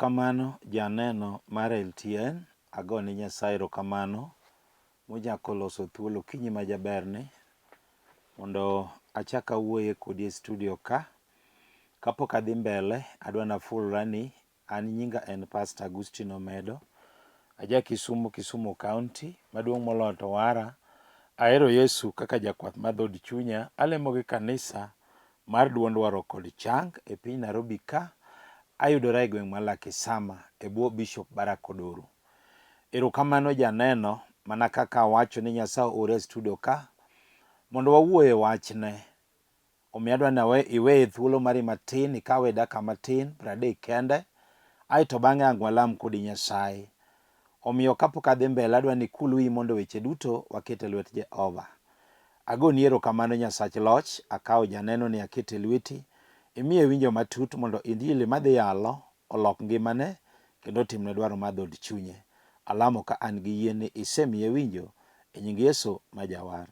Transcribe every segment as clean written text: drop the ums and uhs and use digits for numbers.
Erokamano janeno mar LTN, agone Nyasaye erokamano monyako loso thuolo kinyi ma jaberni mondo achak awuoye kodi e studio ka. Kapok adhi mbele adwa nafulra ni an nyinga en Pastor Agustino Omedo, aja Kisumu County, maduong' moloyo to wara ahero Yesu kaka jakwath mar dhod chunya. Alemo gi kanisa mar duond waro kod chang e piny Nairobi ka. Ayudora e gweng' mar Lakisama e bwo Bishop Barak Odoro. Erokamano janeno, mana kaka awacho ni Nyasaye ore studio ka mondo wawuoye wachne. Omiyo adwa nawe iwe thuolo mari matin, ikawe dakika matin 30 kende, aito bang'e ang' walam kodi Nyasaye. Omiyo kapok adhi mbele adwa ni kului mondo weche duto wakete lwet Jehova. Agoni erokamano Nyasach loch, akawo janeno ni akete lweti, imiye winjo matut mondo Injili madhi yalo olok ngimane kendo timne dwaro mar dhod chunye. Alamo ka an gi yie ni isemiye winjo e nying Yesu ma jawar.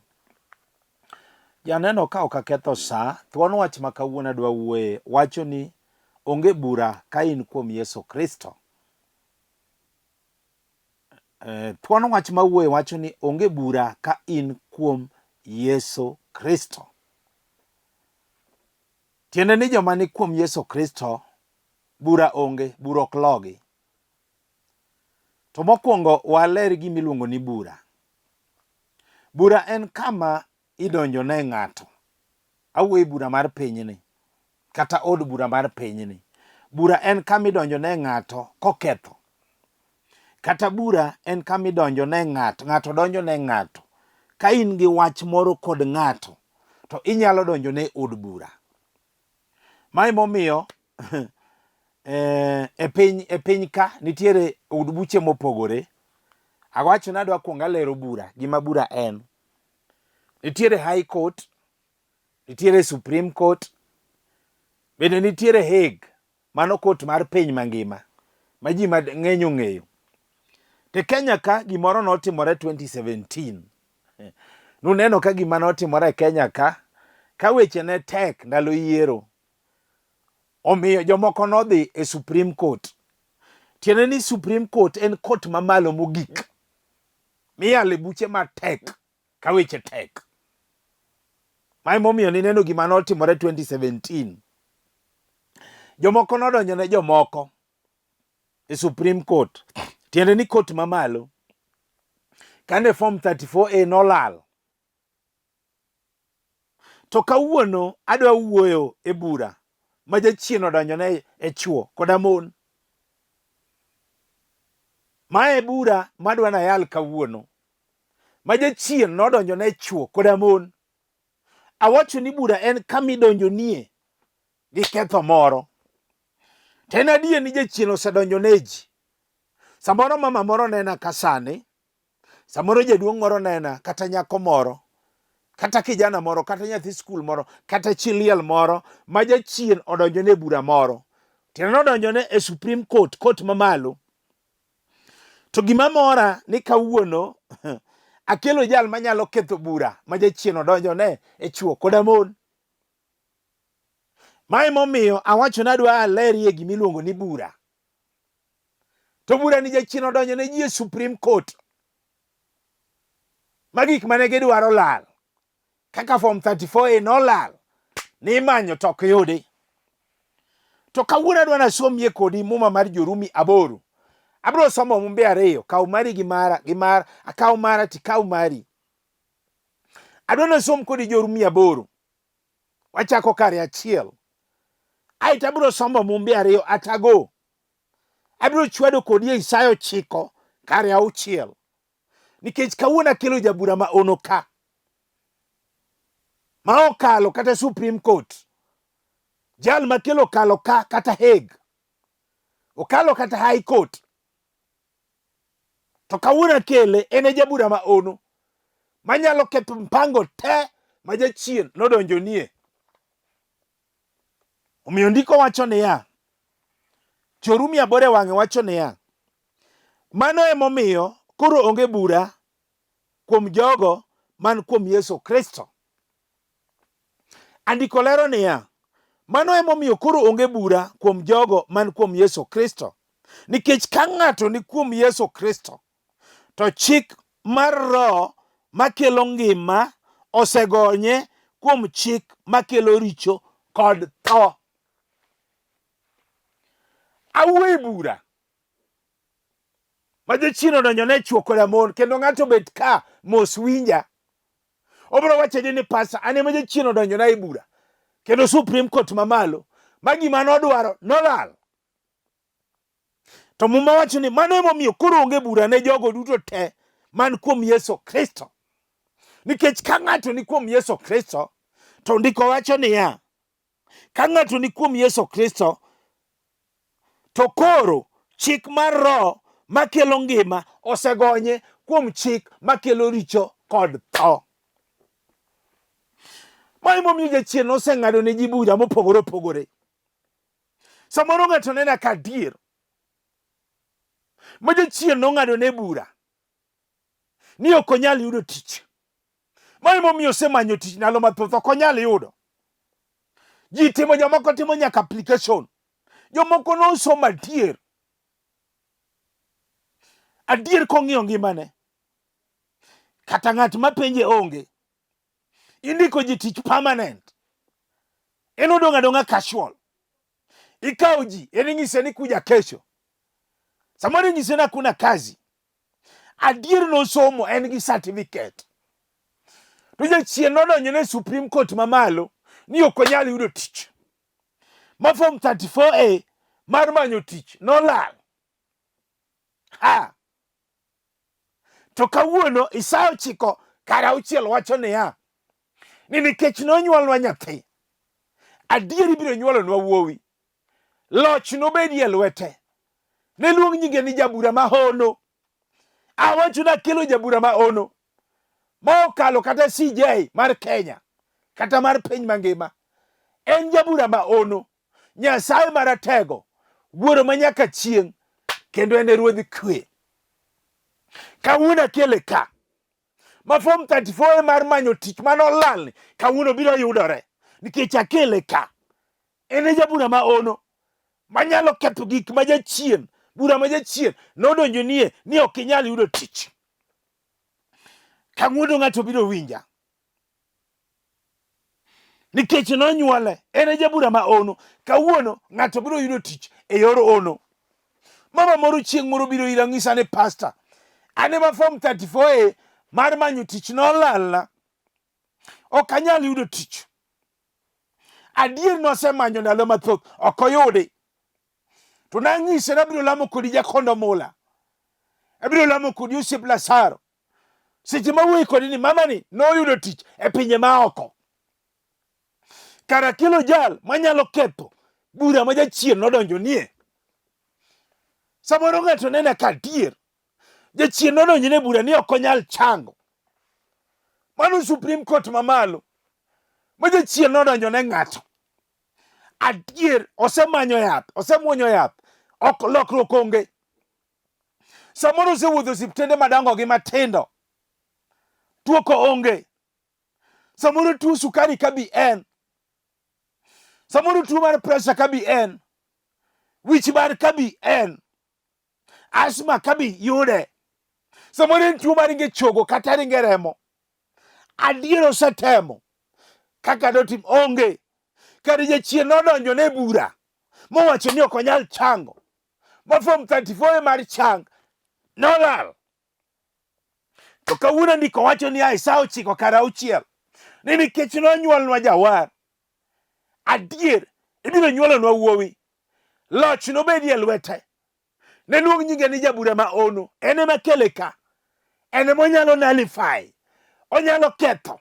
Janeno ka ok aketho sa, thuon wach ma kawuono adwa wuoye wacho ni onge bura Kain kuom Yesu Kristo. Thuon wach ma wuoye wacho ni onge bura Kain kuom Yesu Kristo. Tiende ni joma ni kuom Yesu Kristo bura onge, bura ok logi. To mokwongo waler gimiluongo ni bura. Bura en kama idonjo ne ng'ato. Awuoyo bura mar pinyni kata od bura mar pinyni. Bura en kama idonjo ne ng'ato koketho. Kata bura en kama idonjo ne ng'ato, ng'ato donjo ne ng'ato. Ka in gi wach moro kod ng'ato, to inyalo donjo ne od bura. Mae momiyo e piny ka nitiere od buche mopogore. Awacho ni adwa kuongo alero bura, gima bura en. Nitiere High Court, nitiere Supreme Court, bende nitiere Hague, mano court mar piny mangima, ma ji mang'eny ong'eyo. Te Kenya ka gimoro notimore 2017. Nuneno ka gima notimore e Kenya ka weche ne tek ndalo yiero. Omiyo jomoko nodhi e Supreme Court. Tiende ni Supreme Court en court mamalo mogik. Miyale buche matek ka weche tek. Mae momiyo nineno gima notimore 2017. Jomoko nodonjo ne jomoko e Supreme Court. Tiende ni court mamalo. Kane form 34A nolal. To kawuono adwa wuoyo e bura ma jachien odonjo ne e chuo koda mon. Mae bura madwa na yal kawuono ma jachien nodonjo ne chuo koda mon. Awacho ni bura en kama idonjo nie gi ketho moro. To en adier ni jachien osedonjo ne ji. Samoro mama moro nena kasani, samoro jaduong' moro nena, kata nyako moro, kata kijana moro, kata nyathi skul moro, kata chi liel moro, ma jachien odonjo ne bura moro. Tiende nodonjo ne e Supreme Court, court mamalo. To gima mora ni kawuono akelo jal manyalo ketho bura ma jachien odonjo ne e chuo koda mon. Mae momiyo awacho ni adwa alerie gimiluongo ni bura. To bura ni jachien odonjo ne ji e Supreme Court. Magik mane gidwaro lal. Kaka form 34A nolal. Ni imanyo to ok yudi. To kawuono adwa nasomie kodi muma mar Jo-Rumi 8. Abro somo mumbe 2. Kaw mari gi mara, akaw mara tikaw mari. Adwa nasom kodi Jo-Rumi 8. Wachako kare 1. Aito abro somo mumbe 2 atago. Abro chwado kodi Isaya 9 kare 6. Nikech kawuono akelo jabura ma ono ka. Ma okalo kata Supreme Court. Jal makelo kalo ka kata Hague. Okalo kata High Court. To kawuono akele ene jabura ma ono. Manyalo ketho mpango te ma jachien nodonjo nie. Omiyo ndiko wacho niya. Jo-Rumi 8 wang'e wacho niya. Mano emomiyo koro onge bura kuom jogo man kuom Yesu Kristo. Andiko lero niya. Mano emomiyo koro onge bura kuom jogo man kuom Yesu Kristo. nikech ka ng'ato ni kuom Yesu Kristo, to chik mar Roho makelo ngima osegonye kuom chik makelo richo kod tho. Awuoyo bura ma jachien odonjone chwo koda mon, kendo ng'ato bet ka mos winja, obiro wacho ni pastor, an ema jachien odonjona e bura, kendo Supreme Court mamalo ma gima nodwaro nolal. To muma wacho ni mano emomiyo koro onge bura ne jogo duto te man kuom Yesu Kristo. Nikech ka ng'ato ni kuom Yesu Kristo, to ndiko wacho niya, ka ng'ato ni kuom Yesu Kristo, to koro chik mar Roho makelo ngima osegonye kuom chik makelo richo kod tho. Ma emomiyo jachien oseng'ado ne ji bura mopogore opogore. Samoro ng'ato nena ka adier ma jachien nong'ado ne bura ni ok onyal yudo tich. Ma emomiyo osemanyo tich ndalo mathoth ok onyal yudo. Ji timo, jomoko timo nyaka application, jomoko nosomo adier. Adier kong'iyo ngimane, kata ng'at mapenje onge. Indiko ji tich permanent, en odong' adong'a casual. Ikawo ji, en ing'ise ni kuja kesho. Samoro ing'ise ni hakuna kazi. Adier nosomo, en gi certificate. To jachien nodonjo ne Supreme Court mamalo ni ok onyal yudo tich. Ma form 34A mar manyo tich nolal. To kawuono Isaya 9:6 wacho niya, ni nikech nonyuolnwa nyathi, adier ibiro nyuolonwa wuowi, loch nobedi e lwete, ne luong nyinge ni jabura mahono. Awacho nakelo jabura mahono ma okalo kata CJ mar Kenya kata mar piny mangima. En jabura mahono, Nyasaye maratego, wuoro manyaka chieng', kendo en e ruodh kwe. Kawuono akele ka ma form 34 mar manyo tich manolal kawuono biro yudore, nikech akele ka. En e jabura mahono manyalo ketho gik ma jachien, bura ma jachien nodonjo nie ni ok inyal yudo tich. Kawuono ng'ato biro winja, nikech nonyuole. En e jabura mahono. Kawuono ng'ato biro yudo tich e yor ono. Mama moro chieng' moro biro ira ng'isa ni pastor, ane ma form 34A mar manyo tich nolalna, ok anyal yudo tich. Adier nosemanyo ndalo mathoth ok oyudi. To nang'ise ni abiro lamo kodi jakondo mula, abiro lamo kodi osiep Lazaro. Seche ma wuoyi kodi ni mamani noyudo tich e pinje maoko. Kara kelo jal manyalo ketho bura ma jachien nodonjo nie. Samoro ng'ato nena ka adier jachien nodonjo ne bura ni ok onyal chango. Mano Supreme Court mamalo ma jachien nodonjo ne ng'ato. Adier osemanyo yath, osemuonyo yath, ok lokruok onge. Samoro osewuotho osiptende madongo gi matindo, tuoko onge. Samoro tuo sukari kabi en, samoro tuo mar pressure kabi en, wich bar kabi en, asma kabi yude, samoro en tuo mar ringe chogo kata ringe remo. Adier osetemo kaka dotim onge. Kare jachien nodonjo ne bura mowacho ni ok onyal chango, ma form 34 mar chang nolal. To kawuono ndiko wacho ni Isaya 9:6 ni nikech nonyuolnwa jawar, adier ibiro nyuolonwa wuowi, loch nobedi e lwete, ne luong nyinge ni jabura mahono. En ema kele ka, en ema onyalo nullify, onyalo ketho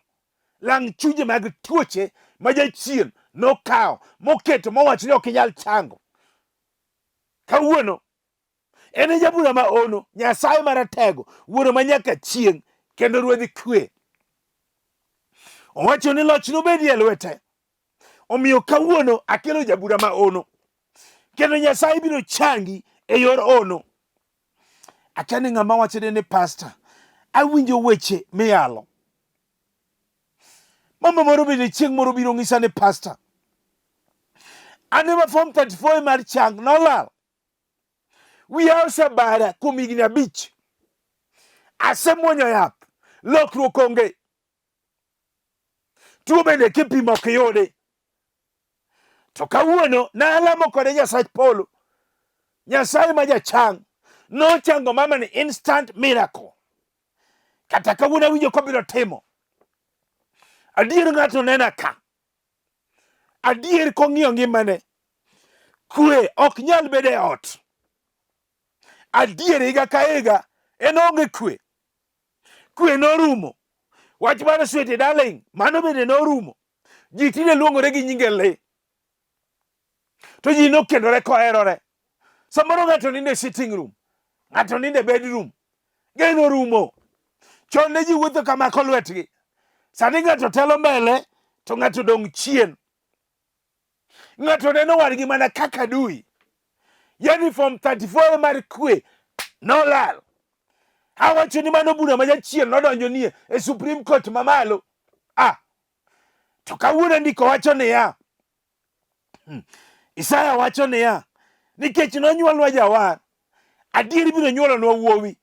lang' chuje mag tuoche ma jachien nokawo moketo mowacho ni ok inyal chango. Kawuono en e jabura mahono, Nyasaye maratego, wuoro manyaka chieng' kendo ruodh kwe. Owacho ni loch nobedi e lwete. Omiyo kawuono akelo jabura mahono, kendo Nyasaye biro changi e yor ono. Akani ng'ama wacho ni pastor, awinjo weche miyalo. Mama moro bende chieng' moro biro ng'isa ni pastor, ane ma form 34 mar chang nolal. wiya osebara kuom higni 5. Asemuonyo yath, lokruok onge. Tuo bende kipimo ok yudi. To kawuono nalamo kode Nyasach Polo, Nyasaye ma jachang, nochango mama ni instant miracle. Kata kawuono awinjo kobiro timo. Adier ng'ato nena ka. Adier kong'iyo ngimane. Kwe ok nyal bede ot. Adier higa ka higa en onge kwe. Kwe norumo. Wach mar swete darling, mano bende norumo. Ji tinde luongore gi nyinge le. To ji nokendore koherore. Samoro ng'ato ninde sitting room, ng'ato ninde bedroom. Geno rumo. Chon ne ji wuotho kamako lwetgi. Sani ng'ato telo mbele to ng'ato dong chien. Ng'ato neno wargi mana kaka dui. Yani from 34 mar kwe nolal. Awacho ni mano bura ma jachien nodonjo nie e Supreme Court mamalo. To kawuono ndiko wacho niya. Isaya wacho niya, nikech nonyuolwa jawar, adier biro nyuolonwa wuowi.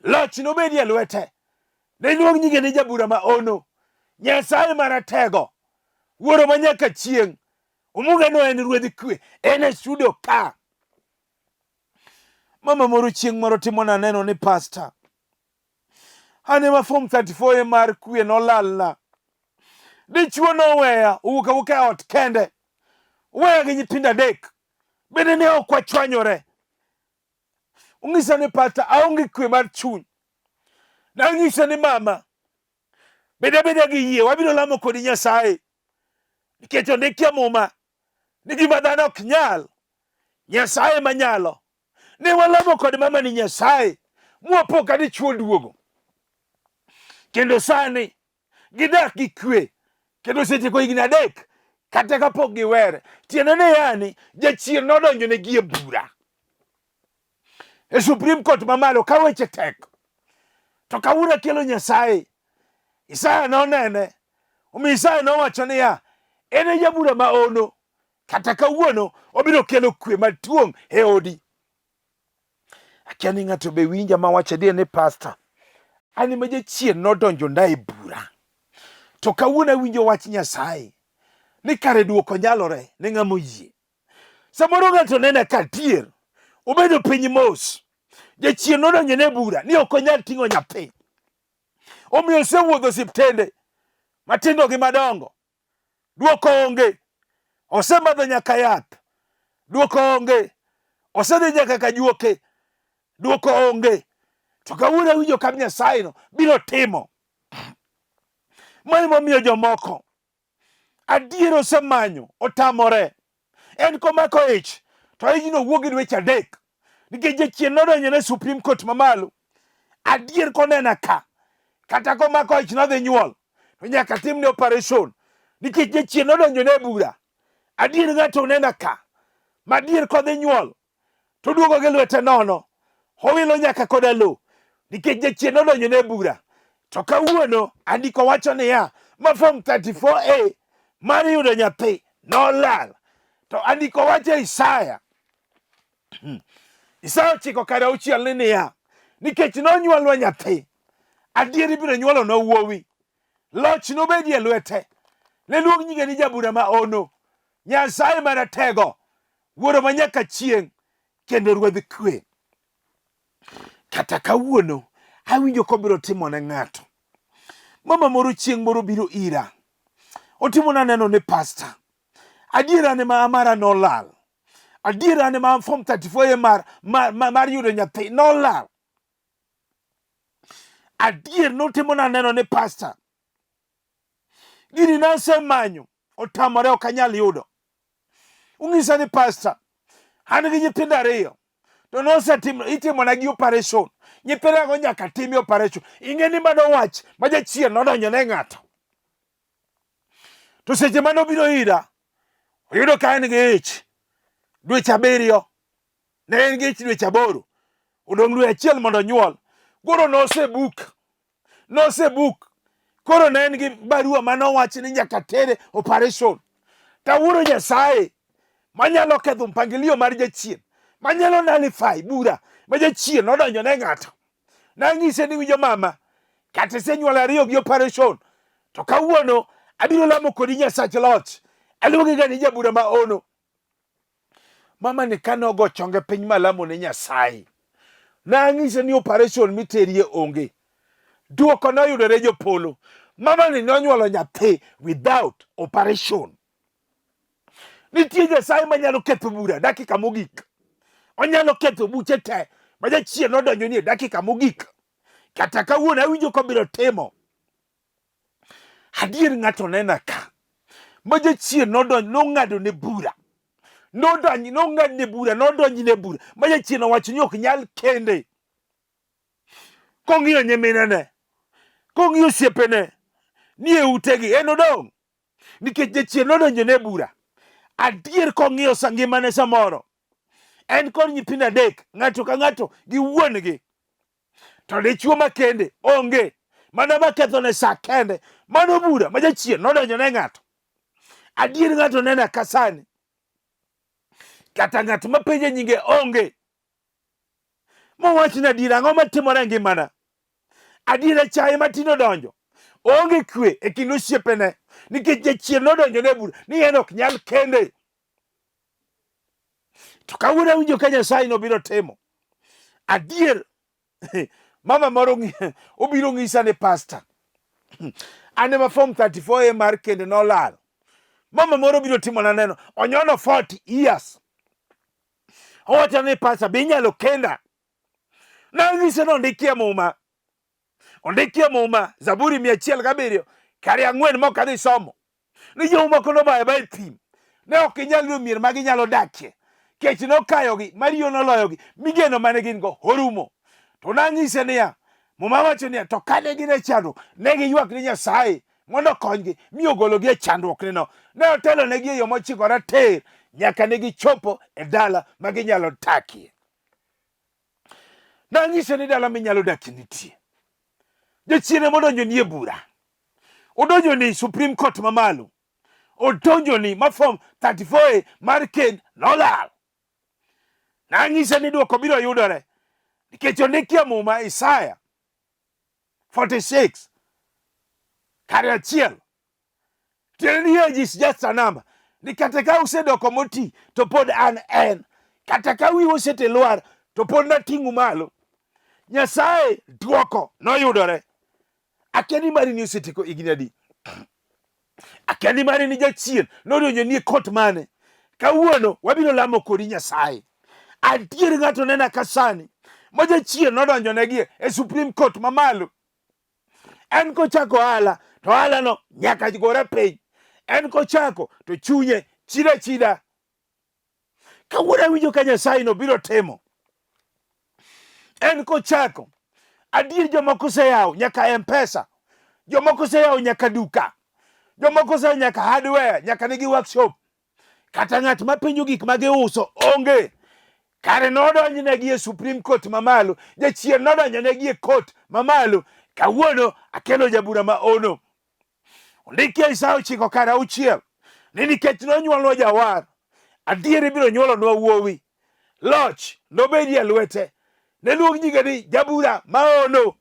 Loch nobedi e lwete. Ne luong nyinge ni jabura ma ono. Nyasaye maratego. Wuoro manyaka chieng'. Omuga no en ruodh kwe. En e studio ka. Mama moro chieng' moro timona neno ni pastor. Ane ma form 34 mar kwe nolalna. Dichuo noweya, owuok awuok e ot kende. Weya gi nyithindo 3. Bende ne ok wachwanyore. Ung'isa ni pastor, aonge kwe mar chuny. Nang'isa ni mama, bede gi yie, wabiro lamo kodi Nyasaye. Nikech ondikia muma, ni gima dhano ok nyal, Nyasaye manyalo. Ne walamo kod mama ni Nyasaye, mwapo ka dichuo duogo. Kendo sani, gidak gi kwe. Kendo setieko higni 3, kata kapok giwere. Tiende ne yani, jachien nodonjo ne gie bura. E Supreme Court mamalo ka weche tek. To kawuono kelo Nyasaye. Isaya nonene. Omiyo Isaya nowacho niya, en e jabura ma ono. Kata kawuono obiro kelo kwe maduong' e odi. Akia ni ng'ato be winja ma wacho adier ni pastor, ani ma jachien nodonjo nda e bura. To kawuono awinjo wach Nyasaye ni kare duoko nyalore ne ng'ama oyie. Samoro ng'ato nene ka adier obedo piny mos. Jachien nodonjo ne bura ni ok onyal ting'o nyathi. Omiyo osewuodho osiptende matindo gi madongo. Duoko onge. Osemadho nyaka yath. Duoko onge. Osedhi nyaka kajuoke. Duoko onge. To kawuono awinjo ka Nyasaye no biro timo. Momiyo jomoko adier osemanyo, otamore. En komako ich, to ijno wuok gi dweche 3. Nikech jachien nodonjo ne Supreme Court mamalo. Adier konena ka. Kata komako ich nodhi nyuol. To nyaka timne operation. Nikech jachien nodonjo ne bura. Adier ng'ato nena ka. Madier kodhi nyuol. To duogo gi lwete nono. Owilo nyaka koda lo. Nikech jachien nodonjo ne bura. To kawuono andiko wacho niya, ma form 34A mar yudo nyathi nolal. To andiko wacho Isaya. Isaya 9:6 ni niya, nikech nonyuolwa nyathi, adier ibiro nyuolonwa wuowi. Loch nobedi e lwete. Ne luong nyinge ni jabura ma ono. Nyasaye maratego. Wuoro manyaka chieng'. Kendo ruodh kwe. Kata kawuono awinjo kobiro timo ne ng'ato. Mama moro chieng' moro biro ira. Otimona neno ni pastor, adiera ne ma amara nolal. Adiera ne ma form 34 mar yudo nyathi nolal. Adier notimona neno ni pastor, gini nasemanyo, otamore ok anyal yudo. Ung'isa ni pastor, an gi nyithindo 2. To itimona gi operation. Nyithindago nyaka timi operation. Ing'e ni mano wach ma jachien nodonjo ne ng'ato. To seche mano biro ira, oyudo ka en gi ich dweche 7. Ne en gi ich dweche 8. Odong' dwe 1 mondo nyuol. Koro nosebuk. Koro ne en gi barua manowach ni nyaka tere operation. Tawuoro Nyasaye manyalo ketho mpangilio mar jachien manyalo nullify bura ma jachien nodonjo ne ng'ato. Nang'ise ni winjo mama, kata isenyuolo ariyo gi operation, to kawuono abiro lamo kodi Nyasach loch. Aluongi ga ni jabura ma ono. Mama ni kanogo chonge piny malamo ne Nyasaye. Nang'ise ni operation miterie onge. Duoko noyudore jopolo. Mama ni nonyuolo nyathi without operation. Nitie Nyasaye manyalo ketho bura dakika mogik. Onyalo ketho buche te ma jachien nodonjo nie dakika mogik. Kata kawuono awinjo kobiro timo. Adier ng'ato nena ka. Ma jachien nodonjo nong'ado ne bura. Nong'ad ne bura, nodonji ne bura. Ma jachien owacho ni ok nyal kende. Kong'iyo nyiminene, kong'iyo osiepene, ni e utegi en odong'. Nikech jachien nodonjo ne bura. Adier kong'iyo ngimane samoro, en kod nyithindo 3, ng'ato ka ng'ato gi wuon-gi. To dichuo makende onge, mana maketho ne sa kende. Mano bura ma jachien nodonjo ne ng'ato. Adier ng'ato nena kasani, kata ng'at mapenje nyinge onge. Mowach ni adier ang'o matimore e ngimana. Adier chaye matino donjo. Onge kwe e kind osiepene, nikech jachien nodonjo ne bura ni en ok nyal kende. To kawuono awinjo ka Nyasaye nobiro timo. Adier mama moro obiro ng'isa ni pastor, ane ma form 34A mar kende nolal. Mama moro biro timo na neno, onyono 40 years. Owacho ni pastor, be inyalo kenda? Nang'ise no ondikie muma. Ondikie muma Zaburi 107 kari 4 mok adhi somo. Ni jomoko nobayo bayo pim. Ne ok inyal yudo mier ma ginyalo dakie. Kech nokayogi, mariyo noloyogi, migeno mane gin go orumo. To nang'ise niya, muma wacho niya, to kane gin e chandruok, ne giywak ni Nyasaye mondo okonygi mi ogologi e chandruok nino. Ne otelo negi e yo mochikore tir nyaka ne gichopo e dala ma ginyalo takie. Nang'ise ni dala minyalo dakie nitie. Jachien modonjo ni e bura. Odonjo ni Supreme Court mamalo. Odonjo ni ma form 34A mar kend nolal. Nang'ise ni duoko biro yudore. Nikech ondikie muma Isaya 46 kari 1. Tiende ni age is just a number. Ni kata ka usedoko moti to pod an en. Kata ka wiu osete lwar to pod nating'u malo. Nyasaye duoko noyudore. Akiani mari ni osetieko higni adi. Akiani mari ni jachien nodonjo ni court mane. Kawuono wabiro lamo kodi Nyasaye. Adier ng'ato nena kasani ma jachien nodonjo negie e Supreme Court mamalo. En kochako ohala to ohala no nyaka gore piny. En kochako to chunye chida. Kawuono awinjo ka Nyasaye no biro timo. En kochako, adier jomoko oseyawo nyaka M-Pesa, jomoko oseyawo nyaka duka, jomoko oseyawo nyaka hardware, nyaka nigi workshop. Kata ng'at mapenjo gik ma giuso onge. Kare nodonjo negi e Supreme Court mamalo, jachien nodonjo negi e court mamalo. Kawuono akelo jabura ma ono. Ondikie Isaya 9 kar 6 ni nikech nonyuolwa jawar, adier ibiro nyuolonwa wuowi. Loch nobedie lwete. Ne luong nyinge ni jabura ma ono.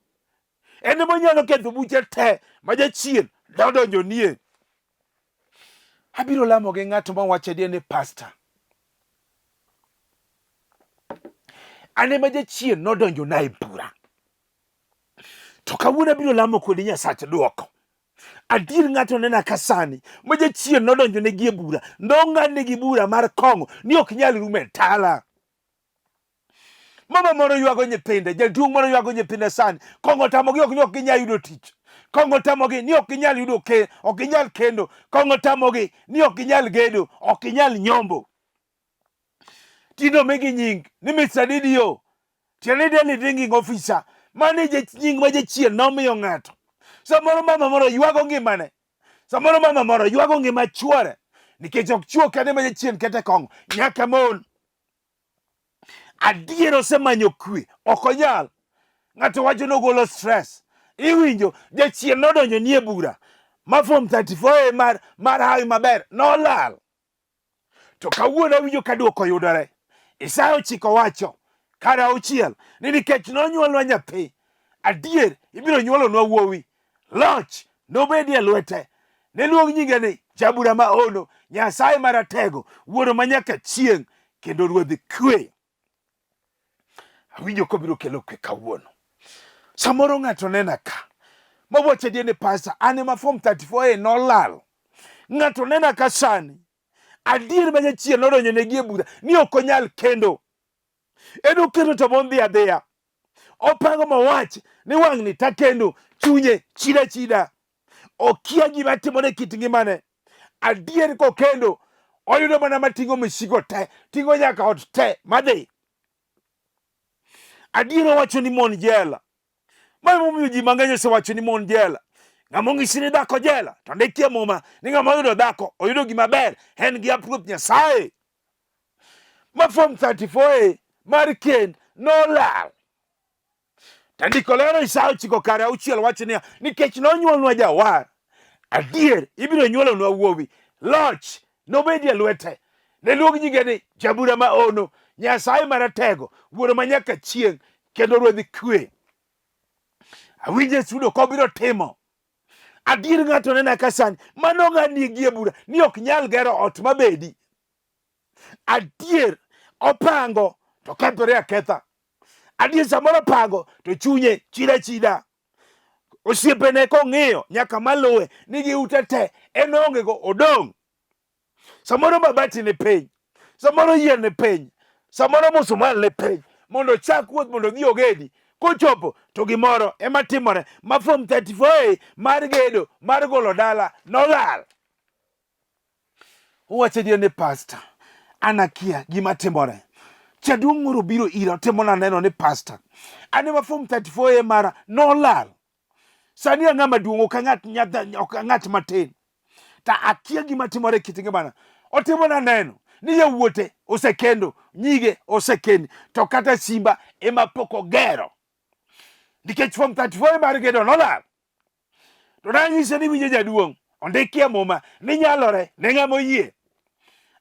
En monyalo ketho buche te ma jachien nodonjo nie. Abiro lamo gi ng'ato mawacho adier ni pastor, ane ma jachien nodonjo na e bura. To kawuono abiro lamo kodi Nyasach duoko. Adier ng'ato nena kasani ma jachien nodonjo negi e bura. Nong'ad negi bura mar kong'o ni ok nyal rume tala. Mama moro ywago nyithinde, jaduong' moro ywago nyithinde sani. Kong'o tamogi ok ni ok ginyal yudo tich. Kong'o tamogi ni ok ginyal yudo ok ginyal kendo. Kong'o tamogi ni ok ginyal gedo, ok ginyal nyombo. Tino migi nying ni Mr. Didio, tiende daily drinking officer. Mane nying ma jachien nomiyo ng'ato. Samoro mama moro ywago ngimane. Samoro mama moro ywago ngima chuore. Nikech ok chuo kende ma jachien kete kong'o, nyaka mon. Adier osemanyo kwe, ok onyal. Ng'ato wacho nogolo stress. Iwinjo, jachien nodonjo nie bura. Ma form 34A mar hawi maber nolal. To kawuono awinjo ka duoko yudore. Isaya ochiko wacho kare auchiel ni nikech nonyuolwa nyathi, adier ibiro nyuolonwa wuowi, loch nobedie lwete. Ne luong nyinge ni Jabura Maono, Nyasaye Maratego, Wuoro Manyaka Chieng', kendo Ruodh Kwe. Awinjo kobiro kelo kwe kawuono. Samoro ng'ato nena ka mawacho ni pasta an ema form 34A nolal. Ng'ato nena ka sani adier ma jachien nodonjo negi e bura ni ok onyal kendo. Eno kendo to mondhi adhiya. Opango mawach ni wang'ni takendo, chunye chida chida. Okia gima timore kit ngimane. Adier kokendo oyudo mana mating'o misigo te, ting'o nyaka ot te madhi. Adier owacho ni mon jela. Ma momiyo ji mang'eny osewacho ni mon jela. Ng'ama ong'isi ni dhako jela to ndikie muma ni ng'ama oyudo dhako oyudo gima ber, en gi apruoth Nyasaye. Ma form 34A mar kend nolal. Tandiko lero Isaya 9:6 wacho niya, nikech nonyuolnwa jawar, adier ibiro nyuolonwa wuowi, loch nobedie lwete. Ne luong nyinge ni Jabura Maono, Nyasaye Maratego, Wuoro Manyaka Chieng', kendo Ruodh Kwe. Awinje sudo kobiro timo. Adier ng'ato nena ka sani mano ng'ani gie bura ni ok nyal gero ot mabedi. Adier opango to kethore aketha. Adier samoro pango to chunye chida chida. Osiepene kong'iyo nyaka maluwe nigi ute te en onge go odong'. Samoro mabati ni piny, samoro yien ni piny, samoro musumal ni piny, mondo chak wuoth mondo dhi ogedi. Kochopo to gimoro ema timore. Ma form 34A mar gedo mar golo dala nolal. Uwacho diyo ni pasta anakia gima timore. Jaduong' moro biro ira timona neno ni pasta ane ma form 34A mara nolal. Sani ang'ama duong' ok ng'at matin. Ta akia gima timore kit ngimana. Otimona neno ni yawuote osekendo, nyige osekendi, to kata simba ema pok ogero. Nikech form 34A mar gedo nolal. To nanyise ni winjo jaduong', ondikie muma ni nyalore ne ng'ama oyie.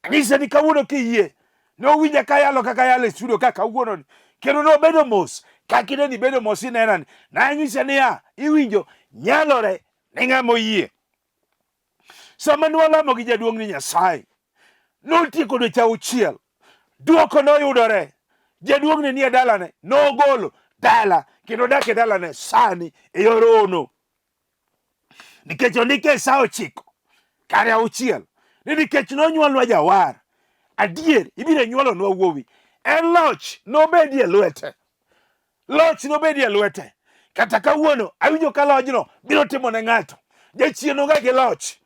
Anyise ni kawuono kiyie, nowinja kayalo kaka yalo e studio ka kawuono ni, kendo nobedo mos kakine ni bedo mos inenani. Nanyise niya, iwinjo nyalore ne ng'ama oyie. Sama nwalamo gi jaduong' ni Nyasaye, notieko dweche 6, duoko noyudore. Jaduong' ni e dalane, nogolo dala kendo dak e dalane sani e yor ono. Nikech ondike Isaya 9:6 ni nikech nonyuolnwa jawar, adier ibiro nyuolonwa wuowi, en loch nobedie lwete. Loch nobedie lwete. Kata kawuono awinjo ka lojno biro timo ne ng'ato. Jachien onge gi loch.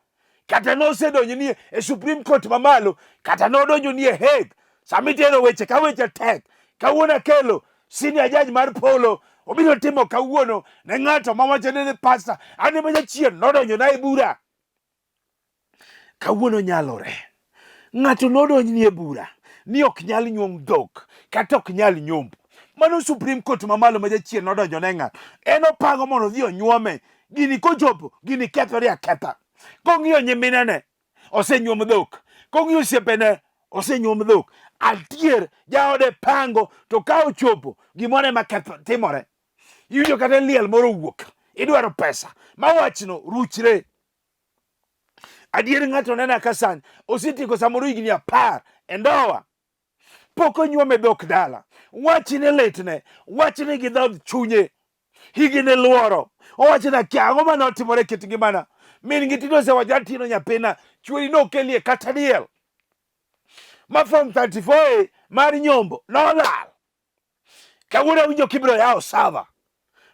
Kata nosedonjo ni e Supreme Court mamalo, kata nodonjo ni e Hague. Samitero weche ka weche tek. Kawuono akelo senior judge mar polo obiro timo kawuono ne ng'ato mawacho ni pasta ane ma jachien nodonjo na e bura. Kawuono nyalore. Ng'ato nodonjo ni e bura ni ok nyal nyuom dhok kata ok nyal nyombo. Mano Supreme Court mamalo ma jachien nodonjo ne ng'ato. En opango mondo dhi onyuome. Gini kochopo, gini kethore aketha. Kong'iyo nyiminene, osenyuom dhok. Kong'iyo osiepene, osenyuom dhok. Adier jaode pango to ka ochopo gimoro ema timore. Iwinjo kata liel moro wuok, idwaro pesa, mawachno ruchre. Adier ng'ato nena ka sani osetieko samoro higni 10 e ndoa, pok onyuome dhok dala. Wachne litne, wachne gi dhodh chunye, higni luoro. Owacho na kia ang'o mane otimore kit ngimana. Min gi tindo osewacho atino nyathina, chuori nokelie kata diel. Ma form 34A mar nyombo nolal. Kawuono awinjo kibiro yawo sava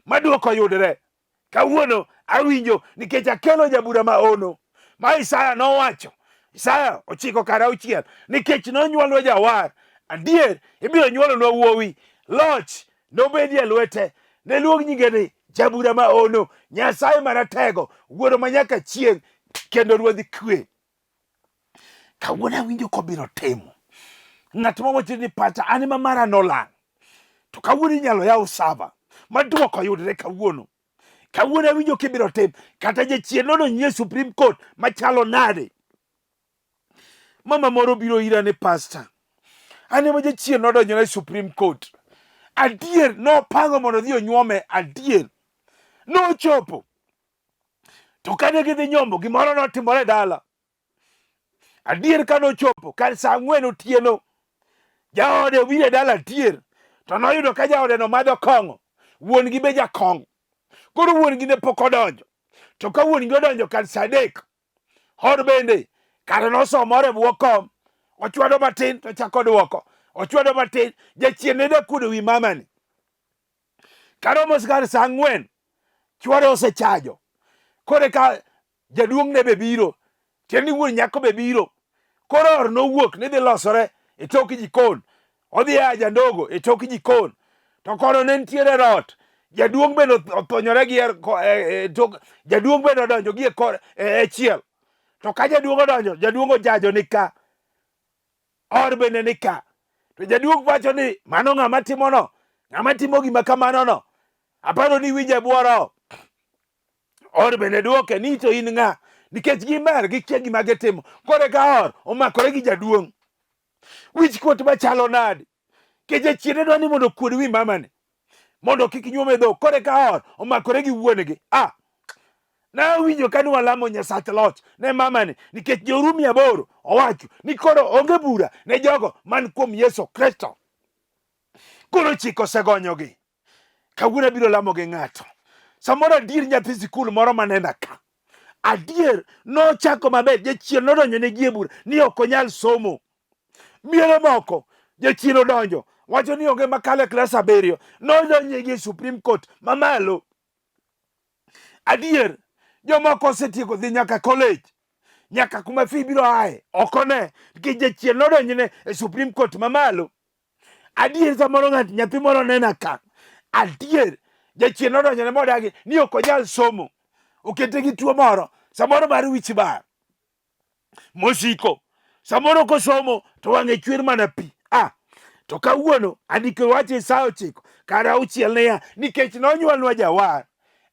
maduoko yudre. Kawuono awinjo nikech akelo Jabura Maono ma Isaya nowacho, Isaya 9:6, nikech nonyuolnwa jawar, adier ibiro nyuolonwa wuowi, loch nobedie lwete. Ne luong nyinge ni Jabura Maono, Nyasaye Maratego, Wuoro Manyaka Chieng', kendo Ruodh Kwe. Kawuono awinjo kobiro timo. Ng'at mawacho ni pata ane ma mara nolal. To kawuono inyalo yaw sava maduoko yudre kawuono. Kawuono awinjo kibiro tim. Kata jachien nodonjo e Supreme Court machalo nade. Mama moro biro ira ni pasta, Ane ma jachien nodonjo ne Supreme Court. Adier nopango mondo dhi onyuome adier. Nochopo. To kane gidhi nyombo gimoro notimore dala. Adier ka nochopo kar saa 4 otieno. Jaode obiro e dala adier. To noyudo ka jaode no madho kong'o. Wuon gi be jakong'. Koro wuon gi ne pok odonjo. To ka wuon gi odonjo kar saa 3. Hor bende kare nosomore bwo kom. Ochwado matin to chako duoko. Ochwado matin. Jachien ne dakudo wi mamani. Karomo kar saa 4. Chwore osechajo. Kore ka jaduong' ne be biro. Tieni wuon nyako be biro. Koro or nowuok ni dhi losore e tok jikon. Odhi a jandogo e tok jikon. To koro ne ntiere rot. Jaduong' bende othonyore gi jaduong' bende odonjo gi e chiel. To ka jaduong' odonjo, jaduong' ojajo ni ka. Or bende ni ka. To jaduong' wacho ni mano ng'ama timo no. Ng'ama timo gima kamano no. Aparo ni winje buoro. Or bende duoke ni to in ng'a. Nikech gimer gikia gima gitimo. Kore ka or omakore gi jaduong'. Wich kuot machalo nadi. Ke jachien dwa ni mondo kuod wi mamani. Mondo kik nyuome dhok. Kore ka or omakore gi wuongi. Na winjo ka nwa lamo Nyasach loch ne mamani. Nikech Jo-Rumi 8 owacho ni koro onge bura ne jogo man kuom Yesu Kristo. Koro chik osegonyogi. Kawuono biro lamo gi ng'ato. Samoro adier nyathi sikul moro manena ka. Adier nochako maber. Jachien nodonjo ne gie bura ni ok onyal somo. Miere moko jachien odonjo. Wacho ni onge makale klas 7. Nodonjo gi Supreme Court mamalo. Adier jomoko osetieko dhi nyaka college. Nyaka kuma fi biro ae. Okone. Nikech jachien nodonjo ne e Supreme Court mamalo. Adier samoro nyathi moro nena ka. Adier jachien nodonjo ne modagi ni ok onyal somo. Okete gi tuo moro. Samoro mar wich bar. Mosiko. Samoro kosomo to wang'e chwer mana pi. To kawuono andike wache saa 9 kara 6 ne ya. Nikech nonyuolnwa jawar.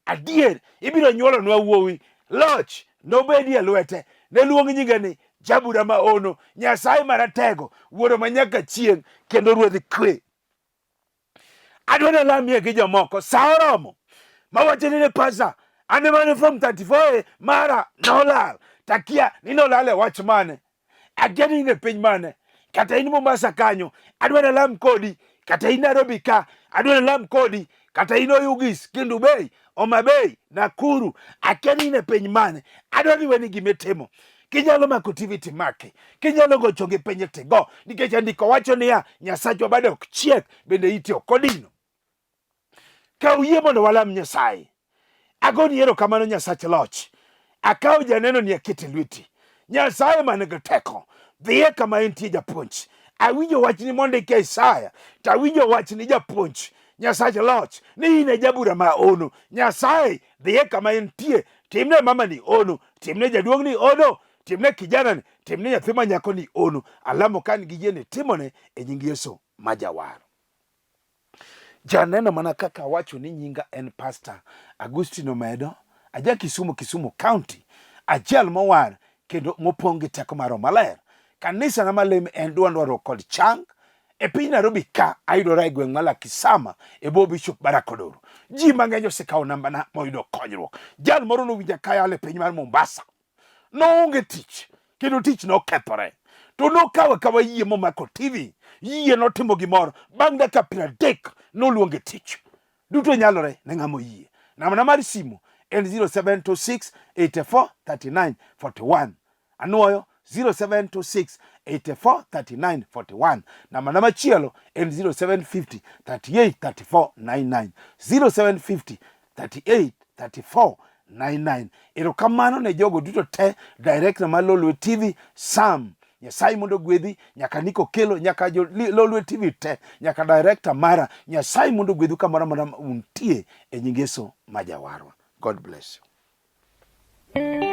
Adier ibiro nyuolonwa wuowi. Loch nobedi e lwete. Ne luong nyinge ni Bura Maono. Nyasaye maratego. Wuoro manyaka chieng' kendo ruodh kwe. Adwani lamie gi jomoko. Saa oromo. Mawacho ni pasa. Ane mane from 34 mara nolal. Takia ni nolal e wach mane. Akia ni ne piny mane. Kata in Mombasa kanyo. Adwani lam kodi. Kata in Nairobi ka. Adwani lam kodi. Kata in Oyugis, Kendu Bay, Homa Bay, Nakuru. Akia ni ne piny mane. Adwani weni gimetimo. Kinyalo mako TV timake. Kinyalo gocho gi penye tigo. Nikech andiko wacho niya Nyasachwa bado ok chiek. Bende iti ok odino. Ka uyie mondo walam Nyasaye. Agoni erokamano Nyasach loch. Akawo janeno ni akete lweti. Nyasaye man gi teko. Dhiye kama entie japuonj. Awinjo wach ni mondike Isaya. To awinjo wach ni japuonj. Nyasach loch. Ni in e Bura Maono. Nyasaye dhiye kama entie. Timne mama ni ono. Timne jaduong' ni ono. Timne kijana ni. Timne nyathi manyako ni ono. Alamo kan gi yie timone e nying Yesu majawar. Janeno mana kaka wacho ni nyinga en Pastor Agustino Omedo. Aja Kisumu County. Achiel mowar kendo mopong' gi teko mar MALER. Kanisa na malem en dwaro kod chang. E piny Nairobi ka ayudora e gweng' mala Kisama e bo Bishop Barakodoro. Ji mang'eny osekawo namba na moyudo konyruok. Jal moro nowinja kayale piny mar Mombasa. Noonge tich. Kendo tich nokethore. To nokawe kawa yie momako TV. Yie notimo gimoro. Bang' dakika 30 noluonge tich. Duto nyalore ne ng'amo yie. Namana mar simu en 0726 84 39 41. Anuoyo 0726 84 39 41. Namana machielo en 0750 38 34 99. 0750 38 34 99. Erokamano ne jogo duto te director mar Lolwe TV Sam. Nyasaye mondo gwedhi nyaka niko kelo nyaka Lolwe TV te nyaka director mara. Nyasaye mondo gwedhu kamoro amora untie e nying Yesu majawarwa. God bless you.